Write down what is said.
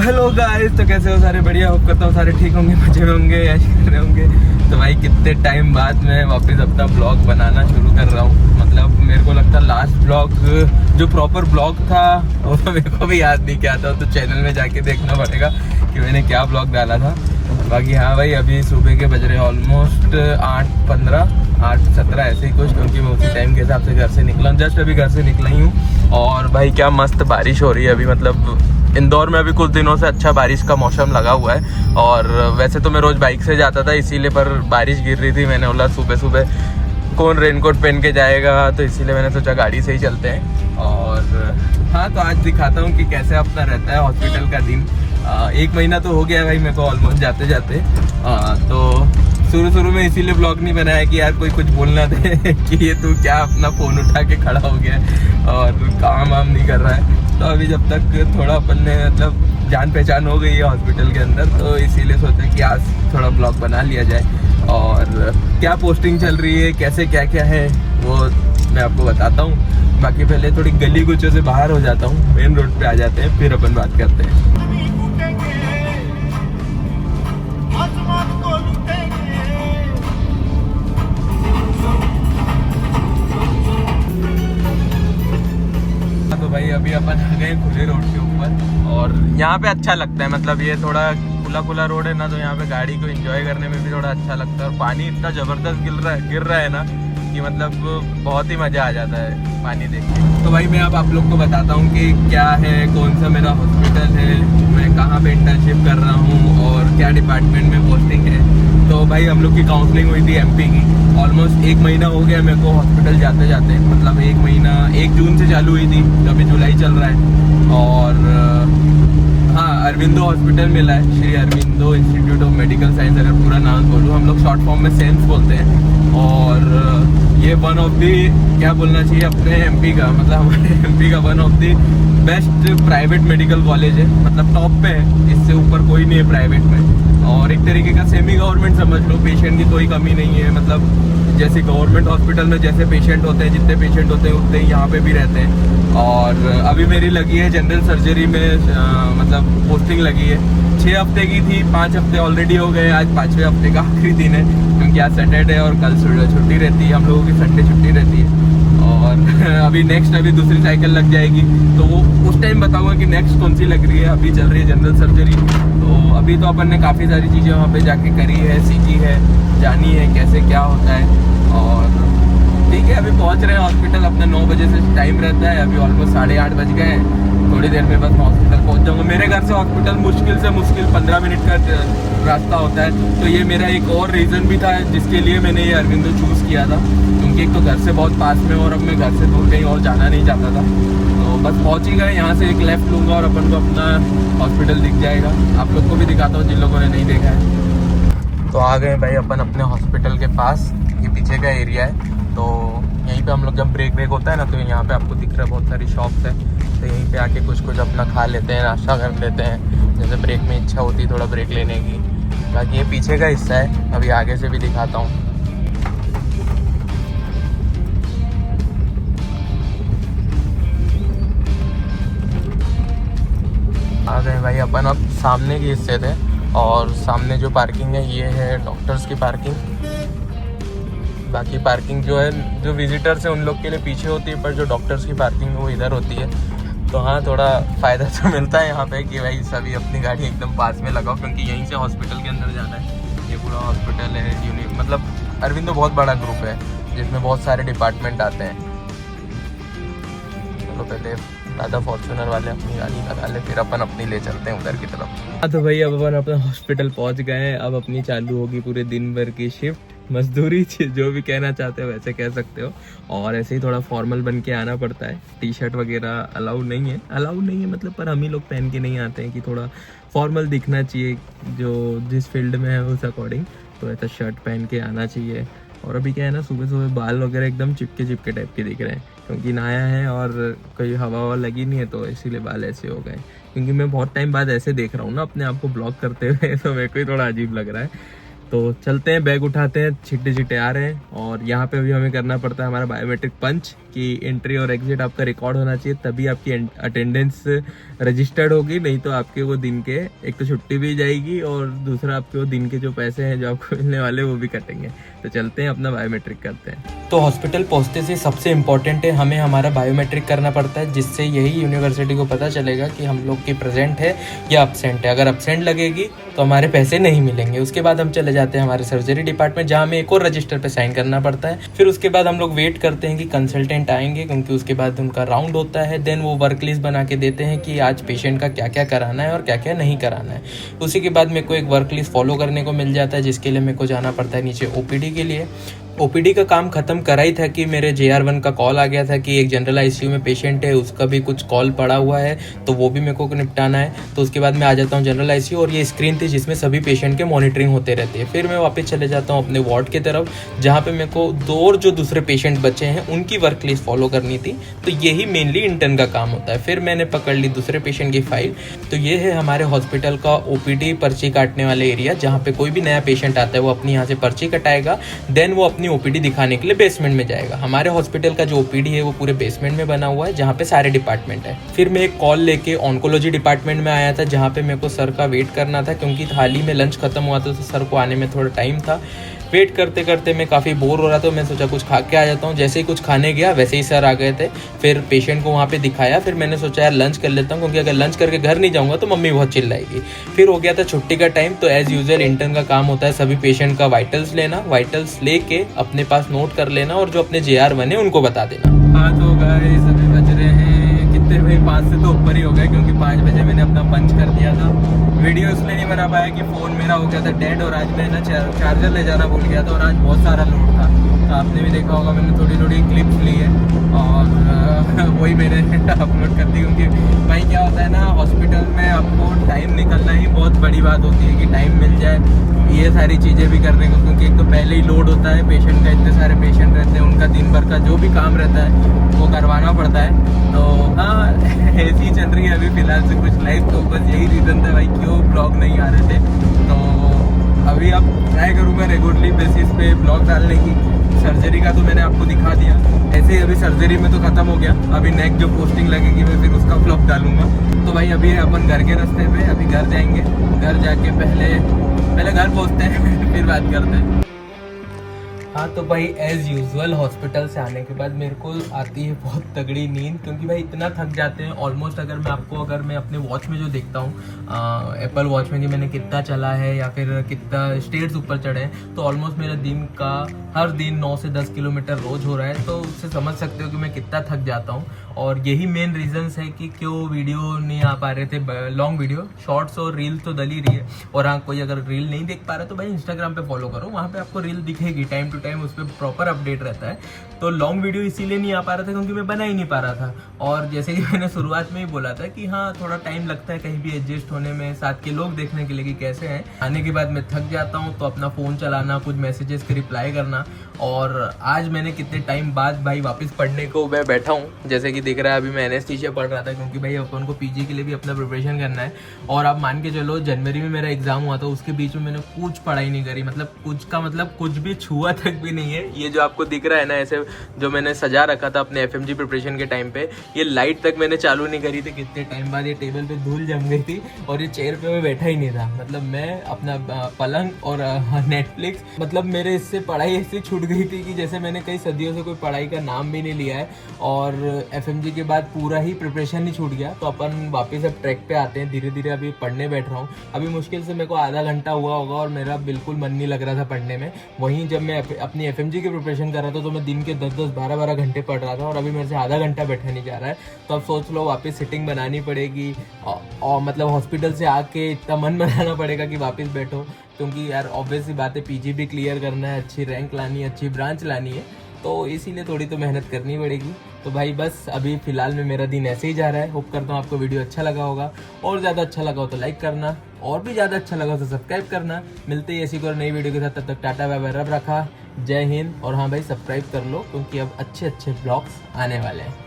Hello guys, तो कैसे हो सारे? बढ़िया, होप करता हूँ सारे ठीक होंगे, मजे में होंगे, ऐश कर रहे होंगे। तो भाई कितने टाइम बाद मैं वापस अपना ब्लॉग बनाना शुरू कर रहा हूँ। मतलब मेरे को लगता है लास्ट ब्लॉग जो प्रॉपर ब्लॉग था वो तो मेरे को भी याद नहीं क्या था, तो चैनल में जाके देखना पड़ेगा कि मैंने क्या ब्लॉग डाला था। बाकी हाँ भाई, अभी सुबह के बज रहे ऑलमोस्ट 8:15 8:17 ऐसे ही कुछ, क्योंकि मैं उसी टाइम के हिसाब से घर से निकला हूँ। जस्ट अभी घर से निकला ही हूँ। और भाई क्या मस्त बारिश हो रही है अभी। मतलब इंदौर में अभी कुछ दिनों से अच्छा बारिश का मौसम लगा हुआ है। और वैसे तो मैं रोज़ बाइक से जाता था इसीलिए, पर बारिश गिर रही थी, मैंने बोला सुबह सुबह कौन रेनकोट पहन के जाएगा, तो इसीलिए मैंने सोचा गाड़ी से ही चलते हैं। और हाँ, तो आज दिखाता हूँ कि कैसे अपना रहता है हॉस्पिटल का दिन। 1 महीना तो हो गया भाई मेरे को ऑलमोस्ट जाते जाते। तो शुरू में इसीलिए ब्लॉग नहीं बनाया कि यार कोई कुछ बोलना दे कि ये तू क्या अपना फ़ोन उठा के खड़ा हो गया और काम वाम नहीं कर रहा है। तो अभी जब तक थोड़ा अपन ने मतलब जान पहचान हो गई है हॉस्पिटल के अंदर, तो इसीलिए सोचा कि आज थोड़ा ब्लॉग बना लिया जाए। और क्या पोस्टिंग चल रही है, कैसे क्या क्या है, वो मैं आपको बताता हूँ। बाकी पहले थोड़ी गली गुच्चों से बाहर हो जाता हूँ, मेन रोड पे आ जाते हैं, फिर अपन बात करते हैं। तो भाई अभी अपन आ गए खुले रोड के ऊपर, और यहाँ पे अच्छा लगता है। मतलब ये थोड़ा खुला रोड है ना, तो यहाँ पे गाड़ी को एंजॉय करने में भी थोड़ा अच्छा लगता है। और पानी इतना ज़बरदस्त गिर रहा है ना कि मतलब बहुत ही मज़ा आ जाता है पानी देख के। तो भाई मैं अब आप लोग को बताता हूँ कि क्या है, कौन सा मेरा हॉस्पिटल है, मैं कहाँ पे इंटर्नशिप कर रहा हूँ और क्या डिपार्टमेंट में पोस्टिंग है। तो भाई हम लोग की काउंसलिंग हुई थी MP की। ऑलमोस्ट 1 महीना हो गया मेरे को हॉस्पिटल जाते जाते। मतलब 1 महीना 1 जून से चालू हुई थी, अभी जुलाई चल रहा है। और हाँ, अरविंदो हॉस्पिटल मिला है, Shri Aurobindo institute of medical science, अगर पूरा नाम बोलूँ। हम लोग शॉर्ट फॉर्म में सेंस बोलते हैं। और ये वन ऑफ दी, क्या बोलना चाहिए, अपने MP का, मतलब हमारे MP का one of the best private medical college है। मतलब टॉप पे है, इससे ऊपर कोई नहीं है प्राइवेट में। और एक तरीके का सेमी गवर्नमेंट समझ लो, पेशेंट की कोई कमी नहीं है। मतलब जैसे गवर्नमेंट हॉस्पिटल में जैसे पेशेंट होते हैं, जितने पेशेंट होते हैं उतने ही यहाँ पे भी रहते हैं। और अभी मेरी लगी है जनरल सर्जरी में, मतलब पोस्टिंग लगी है। 6 हफ्ते की थी, 5 हफ्ते ऑलरेडी हो गए। आज 5वें हफ्ते का आखिरी दिन है, क्योंकि आज सैटरडे और कल छुट्टी रहती है। हम लोगों की संडे छुट्टी रहती है। और अभी नेक्स्ट अभी दूसरी साइकिल लग जाएगी, तो वो उस टाइम बताऊंगा कि नेक्स्ट कौन सी लग रही है। अभी चल रही है जनरल सर्जरी। तो अभी तो अपन ने काफ़ी सारी चीज़ें वहाँ पे जाके करी है, सीखी है, जानी है कैसे क्या होता है। और ठीक है, अभी पहुँच रहे हैं हॉस्पिटल। अपना 9 बजे से टाइम रहता है, अभी ऑलमोस्ट 8:30 बज गए हैं। थोड़ी देर में बस हॉस्पिटल पहुँच जाऊँगा। मेरे घर से हॉस्पिटल मुश्किल से मुश्किल 15 मिनट का रास्ता होता है। तो ये मेरा एक और रीज़न भी था जिसके लिए मैंने ये अरविंदो चूज़ किया था, क्योंकि एक तो घर से बहुत पास में और अब मैं घर से दूर कहीं और जाना नहीं चाहता था। तो बस पहुँच ही गए। यहाँ से एक लेफ्ट लूँगा और अपन को अपना हॉस्पिटल दिख जाएगा। आप लोग को भी दिखाता हूँ जिन लोगों ने नहीं देखा है। तो आ गए भाई अपन अपने हॉस्पिटल के पास। ये पीछे का एरिया है, तो यहीं पे हम लोग जब ब्रेक होता है ना, तो यहाँ पे आपको दिख रहा है बहुत सारी शॉप्स है। तो यहीं पे आके कुछ अपना खा लेते हैं, नाश्ता कर लेते हैं, जैसे ब्रेक में इच्छा होती है थोड़ा ब्रेक लेने की। बाकी ये पीछे का हिस्सा है, अभी आगे से भी दिखाता हूँ। आ गए भाई अपन अब सामने के हिस्से थे, और सामने जो पार्किंग है ये है डॉक्टर्स की पार्किंग। बाकी पार्किंग जो है, जो विजिटर्स हैं उन लोग के लिए पीछे होती है, पर जो डॉक्टर्स की पार्किंग है वो इधर होती है। तो हाँ, थोड़ा फ़ायदा तो मिलता है यहाँ पे कि भाई सभी अपनी गाड़ी एकदम पास में लगाओ, क्योंकि यहीं से हॉस्पिटल के अंदर जाना है। ये पूरा हॉस्पिटल है, मतलब अरविंदो बहुत बड़ा ग्रुप है जिसमें बहुत सारे डिपार्टमेंट आते हैं। तो पहले दादा फॉर्च्यूनर वाले अपनी गाड़ी लगा ले, फिर अपन अपनी ले चलते हैं उधर की तरफ। तो भाई अब अपन अपना हॉस्पिटल पहुंच गए हैं। अब अपनी चालू होगी पूरे दिन भर की शिफ्ट, मजदूरी, जो भी कहना चाहते हो वैसे कह सकते हो। और ऐसे ही थोड़ा फॉर्मल बन के आना पड़ता है। T-शर्ट वगैरह अलाउड नहीं है मतलब, पर हम ही लोग पहन के नहीं आते हैं कि थोड़ा फॉर्मल दिखना चाहिए जो जिस फील्ड में है उस अकॉर्डिंग। तो ऐसा शर्ट पहन के आना चाहिए। और अभी क्या है ना, सुबह सुबह बाल वगैरह एकदम चिपके टाइप के दिख रहे हैं, क्योंकि नया है और कोई हवा लगी नहीं है, तो इसीलिए बाल ऐसे हो गए। क्योंकि मैं बहुत टाइम बाद ऐसे देख रहा हूँ ना अपने आप को ब्लॉग करते हुए, तो मेरे को ही थोड़ा अजीब लग रहा है। तो चलते हैं, बैग उठाते हैं, छिट्टे छिट्टे आ रहे हैं। और यहाँ पे अभी हमें करना पड़ता है हमारा बायोमेट्रिक पंच की एंट्री और एग्जिट आपका रिकॉर्ड होना चाहिए, तभी आपकी अटेंडेंस रजिस्टर्ड होगी, नहीं तो आपके वो दिन के एक तो छुट्टी भी जाएगी और दूसरा आपके वो दिन के जो पैसे हैं जो आपको मिलने वाले वो भी कटेंगे। तो चलते हैं अपना बायोमेट्रिक करते हैं। तो हॉस्पिटल पहुंचते से सबसे इम्पोर्टेंट है हमें हमारा बायोमेट्रिक करना पड़ता है, जिससे यही यूनिवर्सिटी को पता चलेगा कि हम लोग की प्रेजेंट है या अब्सेंट है। अगर अब्सेंट लगेगी तो हमारे पैसे नहीं मिलेंगे। उसके बाद हम चले जाते हैं हमारे सर्जरी डिपार्टमेंट, जहाँ हमें एक और रजिस्टर पे साइन करना पड़ता है। फिर उसके बाद हम लोग वेट करते हैं कि कंसल्टेंट आएंगे, क्योंकि उसके बाद उनका राउंड होता है। देन वो वर्क लिस्ट बना के देते हैं कि आज पेशेंट का क्या क्या कराना है और क्या क्या नहीं कराना है। उसी के बाद मेरे को एक वर्क लिस्ट फॉलो करने को मिल जाता है, जिसके लिए मेरे को जाना पड़ता है नीचे ओपीडी के लिए। ओपीडी का काम खत्म करा ही था कि मेरे JR1 का कॉल आ गया था कि एक जनरल ICU में पेशेंट है, उसका भी कुछ कॉल पड़ा हुआ है, तो वो भी मेरे को निपटाना है। तो उसके बाद मैं आ जाता हूँ जनरल ICU, और ये स्क्रीन थी जिसमें सभी पेशेंट के मॉनिटरिंग होते रहते हैं। फिर मैं वापस चले जाता हूँ अपने वार्ड की तरफ, जहाँ पे मेरे को 2 और जो दूसरे पेशेंट बचे हैं उनकी वर्क लिस्ट फॉलो करनी थी। तो यही मेनली इंटर्न का काम होता है। फिर मैंने पकड़ ली दूसरे पेशेंट की फाइल। तो ये है हमारे हॉस्पिटल का OPD पर्ची काटने वाले एरिया, जहाँ पे कोई भी नया पेशेंट आता है वो अपनी यहाँ से पर्ची कटाएगा, देन वो अपनी OPD दिखाने के लिए बेसमेंट में जाएगा। हमारे हॉस्पिटल का जो OPD है वो पूरे बेसमेंट में बना हुआ है, जहाँ पे सारे डिपार्टमेंट है। फिर मैं एक कॉल लेके ऑन्कोलॉजी डिपार्टमेंट में आया था, जहाँ पे मेरे को सर का वेट करना था, क्योंकि हाल ही में लंच खत्म हुआ था, तो सर को आने में थोड़ा टाइम था। वेट करते करते मैं काफ़ी बोर हो रहा था, मैं सोचा कुछ खा के आ जाता हूँ। जैसे ही कुछ खाने गया वैसे ही सर आ गए थे। फिर पेशेंट को वहाँ पे दिखाया। फिर मैंने सोचा यार लंच कर लेता हूँ, क्योंकि अगर लंच करके घर नहीं जाऊँगा तो मम्मी बहुत चिल्लाएगी। फिर हो गया था छुट्टी का टाइम। तो एज़ यूजुअल इंटर्न का काम होता है सभी पेशेंट का वाइटल्स लेना, वाइटल्स लेके अपने पास नोट कर लेना, और जो अपने JR1 है उनको बता देना। हाँ तो गाइस अभी बज रहे हैं कितने भाई, 5 से तो ऊपर ही हो गए, क्योंकि 5 बजे मैंने अपना पंच कर दिया था। वीडियो इसलिए नहीं बना पाया कि फ़ोन मेरा हो गया था डेड, और आज मैं ना चार्जर ले जाना भूल गया था, और आज बहुत सारा लोड था। तो आपने भी देखा होगा मैंने थोड़ी थोड़ी क्लिप्स ली है, और वही मैंने अपलोड कर दी। क्योंकि भाई क्या होता है ना, हॉस्पिटल में आपको टाइम निकलना ही बहुत बड़ी बात होती है, कि टाइम मिल जाए ये सारी चीज़ें भी करने को। क्योंकि एक तो पहले ही लोड होता है पेशेंट का, इतने सारे पेशेंट रहते हैं, उनका दिन भर का जो भी काम रहता है वो करवाना पड़ता है। तो हाँ ऐसी चल रही है अभी फ़िलहाल से कुछ लाइफ। तो बस यही रीज़न था भाई क्यों ब्लॉग नहीं आ रहे थे। तो अभी अब ट्राई करूँगा रेगुलरली बेसिस पे ब्लॉग डालने की। सर्जरी का तो मैंने आपको दिखा दिया, ऐसे ही अभी सर्जरी में तो ख़त्म हो गया। अभी नेक्स्ट जो पोस्टिंग लगेगी मैं फिर उसका ब्लॉग डालूंगा। तो भाई अभी अपन घर के रास्ते पे, अभी घर जाएंगे। घर जाके पहले घर पहुँचते हैं फिर बात करते हैं। हाँ तो भाई एज़ यूजुअल हॉस्पिटल से आने के बाद मेरे को आती है बहुत तगड़ी नींद, क्योंकि भाई इतना थक जाते हैं ऑलमोस्ट। अगर मैं अपने वॉच में जो देखता हूँ एप्पल वॉच में कि मैंने कितना चला है या फिर कितना स्टेयर्स ऊपर चढ़े हैं, तो ऑलमोस्ट मेरा दिन का हर दिन 9 से 10 किलोमीटर रोज हो रहा है। तो उससे समझ सकते हो कि मैं कितना थक जाता हूँ। और यही मेन रीजंस है कि क्यों वीडियो नहीं आ पा रहे थे, लॉन्ग वीडियो। शॉर्ट्स और रील तो डल ही रही है। और हाँ कोई अगर रील नहीं देख पा रहा तो भाई इंस्टाग्राम पे फॉलो करो, वहाँ पे आपको रील दिखेगी टाइम टू टाइम, उस पर प्रॉपर अपडेट रहता है। तो लॉन्ग वीडियो इसीलिए नहीं आ पा रहा था क्योंकि मैं बना ही नहीं पा रहा था। और जैसे कि मैंने शुरुआत में ही बोला था कि हाँ थोड़ा टाइम लगता है कहीं भी एडजस्ट होने में, साथ के लोग देखने के लिए कि कैसे हैं। आने के बाद मैं थक जाता हूँ, तो अपना फ़ोन चलाना, कुछ मैसेजेस के रिप्लाई करना। और आज मैंने कितने टाइम बाद भाई वापस पढ़ने को मैं बैठा हूँ। जैसे कि दिख रहा है अभी मैं एनेस्थीसिया पढ़ रहा था, क्योंकि भाई अपन को पीजी के लिए भी अपना प्रिपरेशन करना है। और आप मान के चलो जनवरी में मेरा एग्जाम हुआ था, उसके बीच में मैंने कुछ पढ़ाई नहीं करी। मतलब कुछ का मतलब कुछ भी छुआ तक भी नहीं है। ये जो आपको दिख रहा है ना ऐसे जो मैंने सजा रखा था अपने FMG प्रिपरेशन के टाइम पे, ये लाइट तक मैंने चालू नहीं करी थी। कितने टाइम बाद ये टेबल पे धूल जम गई थी और ये चेयर पे मैं बैठा ही नहीं था। मतलब मैं अपना पलंग और नेटफ्लिक्स, मतलब मेरे इससे पढ़ाई ऐसी छूट गई थी कि जैसे मैंने कई सदियों से कोई पढ़ाई का नाम भी नहीं लिया है। और FMG के बाद पूरा ही प्रिपरेशन ही छूट गया। तो अपन वापस अब ट्रैक पे आते हैं धीरे धीरे। अभी पढ़ने बैठ रहा हूँ। अभी मुश्किल से मेरे को आधा घंटा हुआ होगा और मेरा बिल्कुल मन नहीं लग रहा था पढ़ने में। वहीं जब मैं अपनी FMG की प्रिपरेशन कर रहा था तो मैं दिन के 10-10, 12-12 घंटे पढ़ रहा था, और अभी मेरे से आधा घंटा बैठा नहीं जा रहा है। तो अब सोच लो वापस सिटिंग बनानी पड़ेगी, और मतलब हॉस्पिटल से आके इतना मन बनाना पड़ेगा कि वापस बैठो। क्योंकि यार ऑब्वियस सी बात है, PG भी क्लियर करना है, अच्छी रैंक लानी है, अच्छी ब्रांच लानी है, तो इसीलिए थोड़ी तो मेहनत करनी पड़ेगी। तो भाई बस अभी फ़िलहाल में मेरा दिन ऐसे ही जा रहा है। होप करता हूँ आपको वीडियो अच्छा लगा होगा, और ज़्यादा अच्छा लगा हो तो लाइक करना, और भी ज़्यादा अच्छा लगा हो तो सब्सक्राइब करना। मिलते ही ऐसी कोई नई वीडियो के साथ, तब तक टाटा बाय बाय, रब रखा, जय हिंद। और हाँ भाई सब्सक्राइब कर लो, क्योंकि अब अच्छे ब्लॉग्स आने वाले हैं।